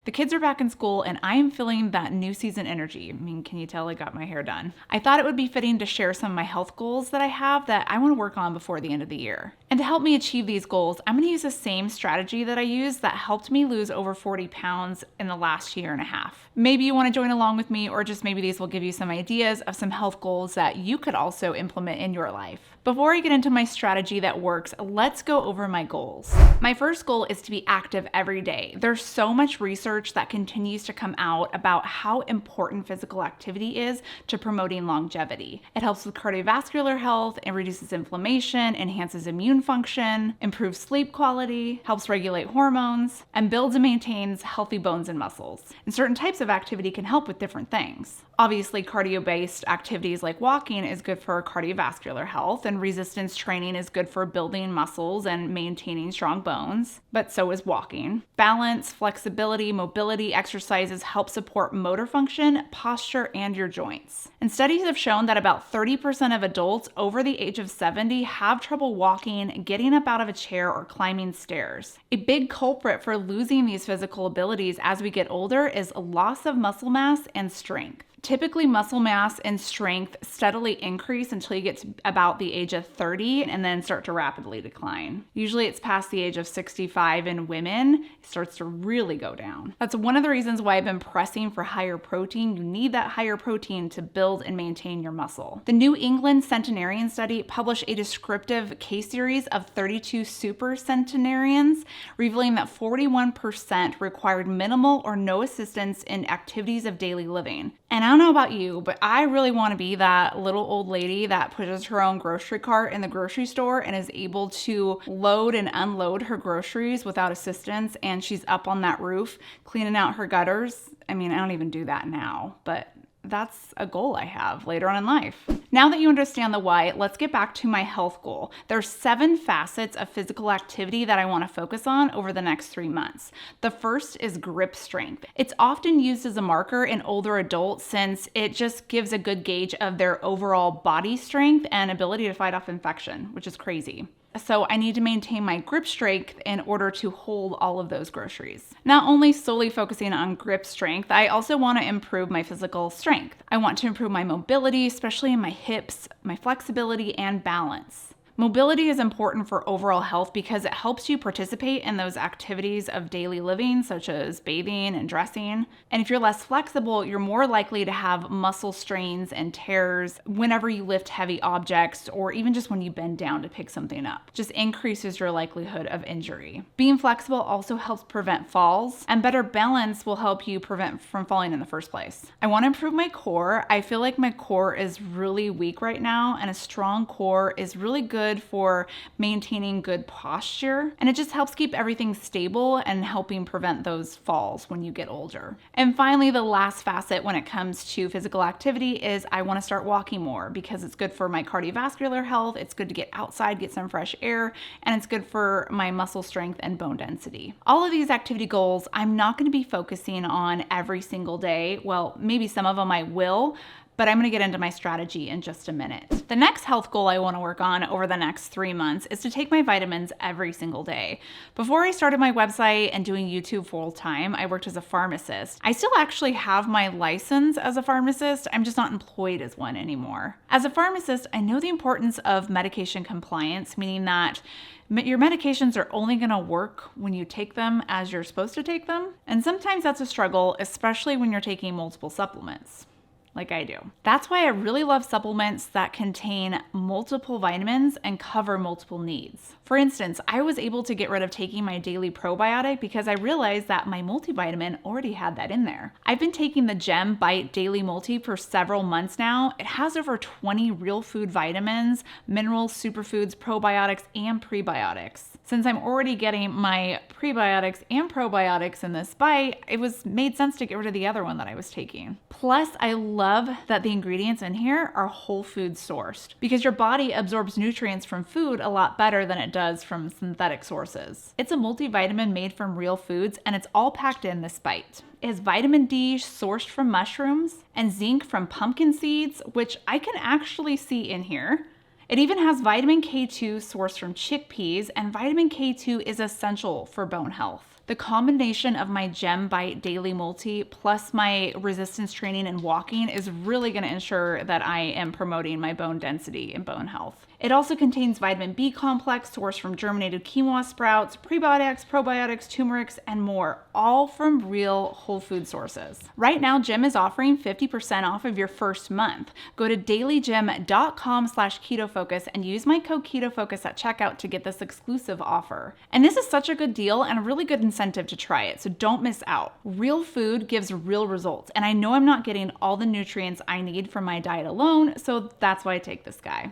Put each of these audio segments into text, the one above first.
The kids are back in school and I am feeling that new season energy. I mean, can you tell I got my hair done? I thought it would be fitting to share some of my health goals that I have that I want to work on before the end of the year. And to help me achieve these goals, I'm going to use the same strategy that I used that helped me lose over 40 pounds in the last year and a half. Maybe you want to join along with me, or just maybe these will give you some ideas of some health goals that you could also implement in your life. Before I get into my strategy that works, let's go over my goals. My first goal is to be active every day. There's so much research that continues to come out about how important physical activity is to promoting longevity. It helps with cardiovascular health, it reduces inflammation, enhances immune function, improves sleep quality, helps regulate hormones, and builds and maintains healthy bones and muscles. And certain types of activity can help with different things. Obviously, cardio-based activities like walking is good for cardiovascular health, and resistance training is good for building muscles and maintaining strong bones, but so is walking. Balance, flexibility, mobility exercises help support motor function, posture, and your joints. And studies have shown that about 30% of adults over the age of 70 have trouble walking, getting up out of a chair, or climbing stairs. A big culprit for losing these physical abilities as we get older is a loss of muscle mass and strength. Typically, muscle mass and strength steadily increase until you get to about the age of 30 and then start to rapidly decline. Usually it's past the age of 65 in women, it starts to really go down. That's one of the reasons why I've been pressing for higher protein. You need that higher protein to build and maintain your muscle. The New England Centenarian Study published a descriptive case series of 32 super centenarians, revealing that 41% required minimal or no assistance in activities of daily living. And I don't know about you, but I really want to be that little old lady that pushes her own grocery cart in the grocery store and is able to load and unload her groceries without assistance, and she's up on that roof cleaning out her gutters. I mean, I don't even do that now, but that's a goal I have later on in life. Now that you understand the why, let's get back to my health goal. There's 7 facets of physical activity that I want to focus on over the next 3 months. The first is grip strength. It's often used as a marker in older adults since it just gives a good gauge of their overall body strength and ability to fight off infection, which is crazy. So I need to maintain my grip strength in order to hold all of those groceries. Not only solely focusing on grip strength, I also want to improve my physical strength. I want to improve my mobility, especially in my hips, my flexibility, and balance. Mobility is important for overall health because it helps you participate in those activities of daily living, such as bathing and dressing. And if you're less flexible, you're more likely to have muscle strains and tears whenever you lift heavy objects, or even just when you bend down to pick something up. Just increases your likelihood of injury. Being flexible also helps prevent falls, and better balance will help you prevent from falling in the first place. I want to improve my core. I feel like my core is really weak right now, and a strong core is really good for maintaining good posture, and it just helps keep everything stable and helping prevent those falls when you get older. And finally, the last facet when it comes to physical activity is I want to start walking more because it's good for my cardiovascular health, it's good to get outside, get some fresh air, and it's good for my muscle strength and bone density. All of these activity goals I'm not going to be focusing on every single day. Well, maybe some of them I will, but I'm gonna get into my strategy in just a minute. The next health goal I wanna work on over the next 3 months is to take my vitamins every single day. Before I started my website and doing YouTube full time, I worked as a pharmacist. I still actually have my license as a pharmacist, I'm just not employed as one anymore. As a pharmacist, I know the importance of medication compliance, meaning that your medications are only gonna work when you take them as you're supposed to take them. And sometimes that's a struggle, especially when you're taking multiple supplements, like I do. That's why I really love supplements that contain multiple vitamins and cover multiple needs. For instance, I was able to get rid of taking my daily probiotic because I realized that my multivitamin already had that in there. I've been taking the Gem Bite Daily Multi for several months now. It has over 20 real food vitamins, minerals, superfoods, probiotics, and prebiotics. Since I'm already getting my prebiotics and probiotics in this bite, it was made sense to get rid of the other one that I was taking. Plus, I love that the ingredients in here are whole food sourced because your body absorbs nutrients from food a lot better than it does from synthetic sources. It's a multivitamin made from real foods, and it's all packed in this bite. It has vitamin D sourced from mushrooms and zinc from pumpkin seeds, which I can actually see in here. It even has vitamin K2 sourced from chickpeas, and vitamin K2 is essential for bone health. The combination of my Gem Bite Daily Multi plus my resistance training and walking is really going to ensure that I am promoting my bone density and bone health. It also contains vitamin B complex sourced from germinated quinoa sprouts, prebiotics, probiotics, turmerics, and more, all from real whole food sources. Right now, Gem is offering 50% off of your first month. Go to dailygem.com/KetoFocus and use my code KetoFocus at checkout to get this exclusive offer. And this is such a good deal and a really good incentive to try it, so don't miss out. Real food gives real results, and I know I'm not getting all the nutrients I need from my diet alone, so that's why I take this guy.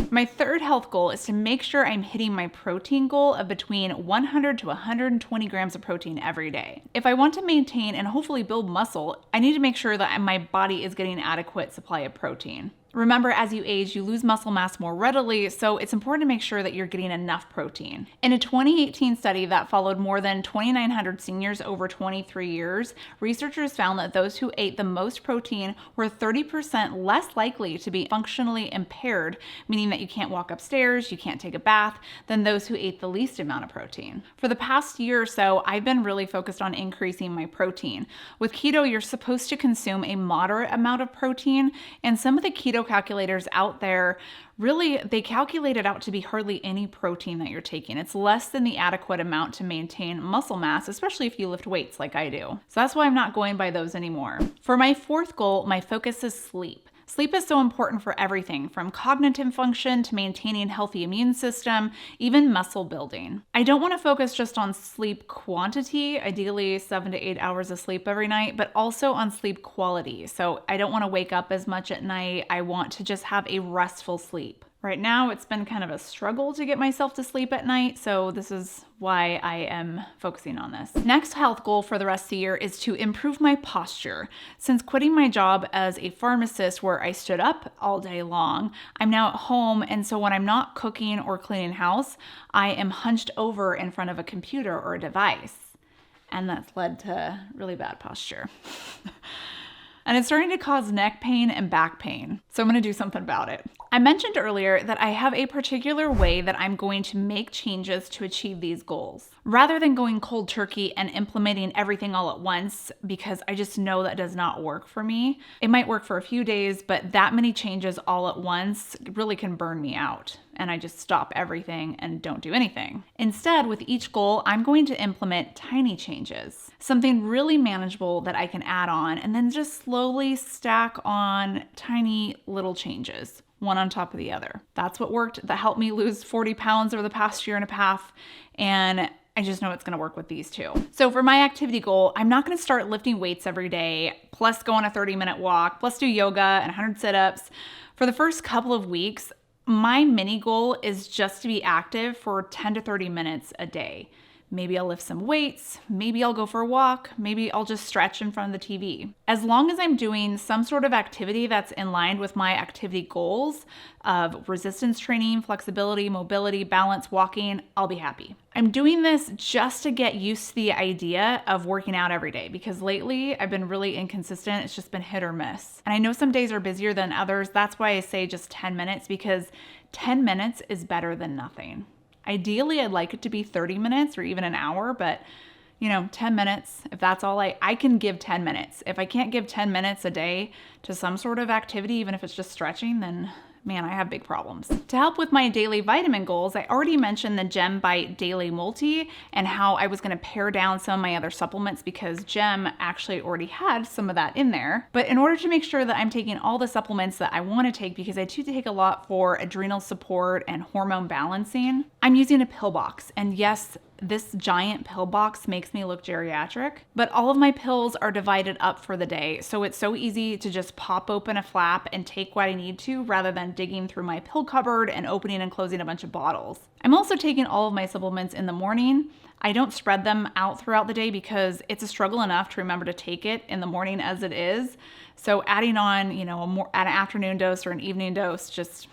My third health goal is to make sure I'm hitting my protein goal of between 100 to 120 grams of protein every day. If I want to maintain and hopefully build muscle, I need to make sure that my body is getting an adequate supply of protein. Remember, as you age, you lose muscle mass more readily, so it's important to make sure that you're getting enough protein. In a 2018 study that followed more than 2,900 seniors over 23 years, researchers found that those who ate the most protein were 30% less likely to be functionally impaired, meaning that you can't walk upstairs, you can't take a bath, than those who ate the least amount of protein. For the past year or so, I've been really focused on increasing my protein. With keto, you're supposed to consume a moderate amount of protein, and some of the keto calculators out there, really, they calculate it out to be hardly any protein that you're taking. It's less than the adequate amount to maintain muscle mass, especially if you lift weights like I do. So that's why I'm not going by those anymore. For my fourth goal, my focus is sleep. Sleep is so important for everything from cognitive function to maintaining a healthy immune system, even muscle building. I don't want to focus just on sleep quantity, ideally 7 to 8 hours of sleep every night, but also on sleep quality. So I don't want to wake up as much at night. I want to just have a restful sleep. Right now, it's been kind of a struggle to get myself to sleep at night, so this is why I am focusing on this. Next health goal for the rest of the year is to improve my posture. Since quitting my job as a pharmacist where I stood up all day long, I'm now at home, and so when I'm not cooking or cleaning house, I am hunched over in front of a computer or a device, and that's led to really bad posture. And it's starting to cause neck pain and back pain. So I'm going to do something about it. I mentioned earlier that I have a particular way that I'm going to make changes to achieve these goals. Rather than going cold turkey and implementing everything all at once, because I just know that does not work for me. It might work for a few days, but that many changes all at once really can burn me out. And I just stop everything and don't do anything. Instead, with each goal, I'm going to implement tiny changes, something really manageable that I can add on, and then just slowly stack on tiny little changes, one on top of the other. That's what worked. That helped me lose 40 pounds over the past year and a half, and I just know it's going to work with these too. So for my activity goal, I'm not going to start lifting weights every day, plus go on a 30-minute walk, plus do yoga and 100 sit-ups. For the first couple of weeks, my mini goal is just to be active for 10 to 30 minutes a day. Maybe I'll lift some weights, maybe I'll go for a walk, maybe I'll just stretch in front of the TV. As long as I'm doing some sort of activity that's in line with my activity goals of resistance training, flexibility, mobility, balance, walking, I'll be happy. I'm doing this just to get used to the idea of working out every day because lately I've been really inconsistent. It's just been hit or miss. And I know some days are busier than others. That's why I say just 10 minutes because 10 minutes is better than nothing. Ideally, I'd like it to be 30 minutes or even an hour, but 10 minutes, if that's all I can give 10 minutes. If I can't give 10 minutes a day to some sort of activity, even if it's just stretching, then man, I have big problems. To help with my daily vitamin goals, I already mentioned the Gem Bite Daily Multi and how I was going to pare down some of my other supplements because Gem actually already had some of that in there. But in order to make sure that I'm taking all the supplements that I want to take, because I do take a lot for adrenal support and hormone balancing, I'm using a pill box. And yes, this giant pill box makes me look geriatric, but all of my pills are divided up for the day. So it's so easy to just pop open a flap and take what I need to rather than digging through my pill cupboard and opening and closing a bunch of bottles. I'm also taking all of my supplements in the morning. I don't spread them out throughout the day because it's a struggle enough to remember to take it in the morning as it is. So adding on, an afternoon dose or an evening dose,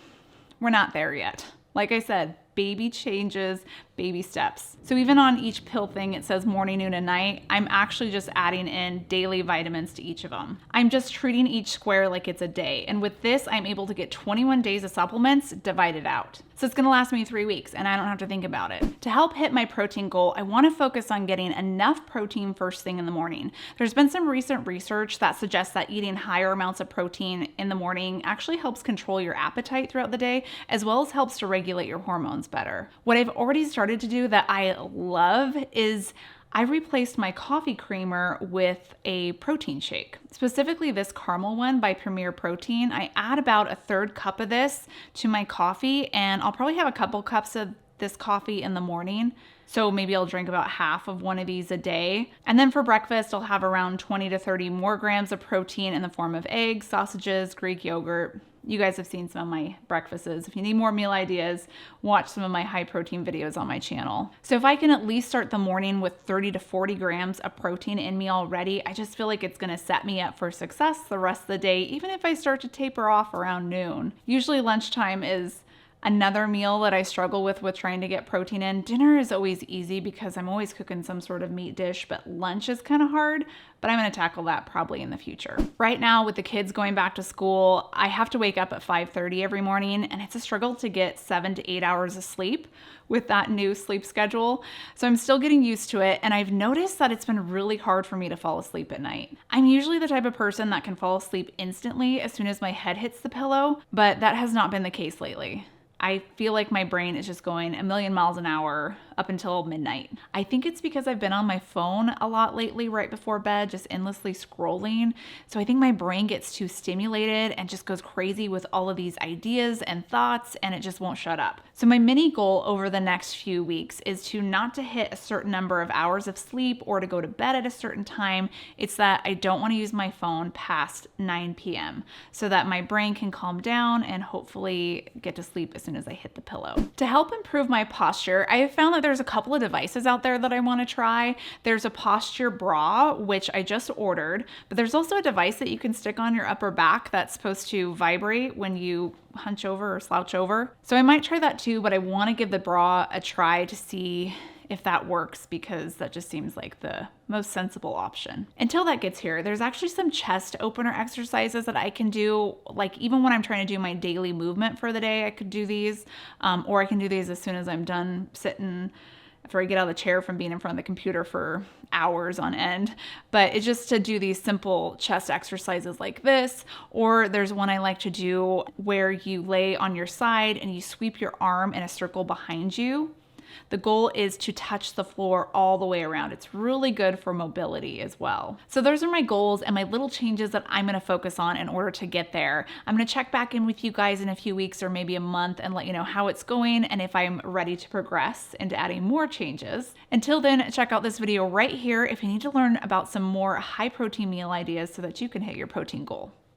we're not there yet. Like I said, baby changes, baby steps. So even on each pill thing, it says morning, noon, and night. I'm actually just adding in daily vitamins to each of them. I'm just treating each square like it's a day. And with this, I'm able to get 21 days of supplements divided out. So it's gonna last me 3 weeks and I don't have to think about it. To help hit my protein goal, I wanna focus on getting enough protein first thing in the morning. There's been some recent research that suggests that eating higher amounts of protein in the morning actually helps control your appetite throughout the day, as well as helps to regulate your hormones better. What I've already started to do that I love is I replaced my coffee creamer with a protein shake, specifically this caramel one by Premier Protein. I add about 1/3 cup of this to my coffee, and I'll probably have a couple cups of this coffee in the morning. So maybe I'll drink about half of one of these a day. And then for breakfast, I'll have around 20 to 30 more grams of protein in the form of eggs, sausages, Greek yogurt. You guys have seen some of my breakfasts. If you need more meal ideas, watch some of my high protein videos on my channel. So if I can at least start the morning with 30 to 40 grams of protein in me already, I just feel like it's gonna set me up for success the rest of the day, even if I start to taper off around noon. Usually lunchtime is another meal that I struggle with trying to get protein in. Dinner is always easy because I'm always cooking some sort of meat dish, but lunch is kind of hard, but I'm gonna tackle that probably in the future. Right now with the kids going back to school, I have to wake up at 5:30 every morning, and it's a struggle to get 7 to 8 hours of sleep with that new sleep schedule. So I'm still getting used to it, and I've noticed that it's been really hard for me to fall asleep at night. I'm usually the type of person that can fall asleep instantly as soon as my head hits the pillow, but that has not been the case lately. I feel like my brain is just going a million miles an hour up until midnight. I think it's because I've been on my phone a lot lately right before bed, just endlessly scrolling. So I think my brain gets too stimulated and just goes crazy with all of these ideas and thoughts, and it just won't shut up. So my mini goal over the next few weeks is to not to hit a certain number of hours of sleep or to go to bed at a certain time. It's that I don't want to use my phone past 9 p.m. so that my brain can calm down and hopefully get to sleep as soon as I hit the pillow. To help improve my posture, I have found that there's a couple of devices out there that I want to try. There's a posture bra, which I just ordered, but there's also a device that you can stick on your upper back that's supposed to vibrate when you hunch over or slouch over. So I might try that too, but I want to give the bra a try to see if that works, because that just seems like the most sensible option. Until that gets here, there's actually some chest opener exercises that I can do, like even when I'm trying to do my daily movement for the day, I could do these, or I can do these as soon as I'm done sitting, after I get out of the chair from being in front of the computer for hours on end. But it's just to do these simple chest exercises like this, or there's one I like to do where you lay on your side and you sweep your arm in a circle behind you. The goal is to touch the floor all the way around. It's really good for mobility as well. So those are my goals and my little changes that I'm gonna focus on in order to get there. I'm gonna check back in with you guys in a few weeks or maybe a month and let you know how it's going and if I'm ready to progress into adding more changes. Until then, check out this video right here if you need to learn about some more high protein meal ideas so that you can hit your protein goal.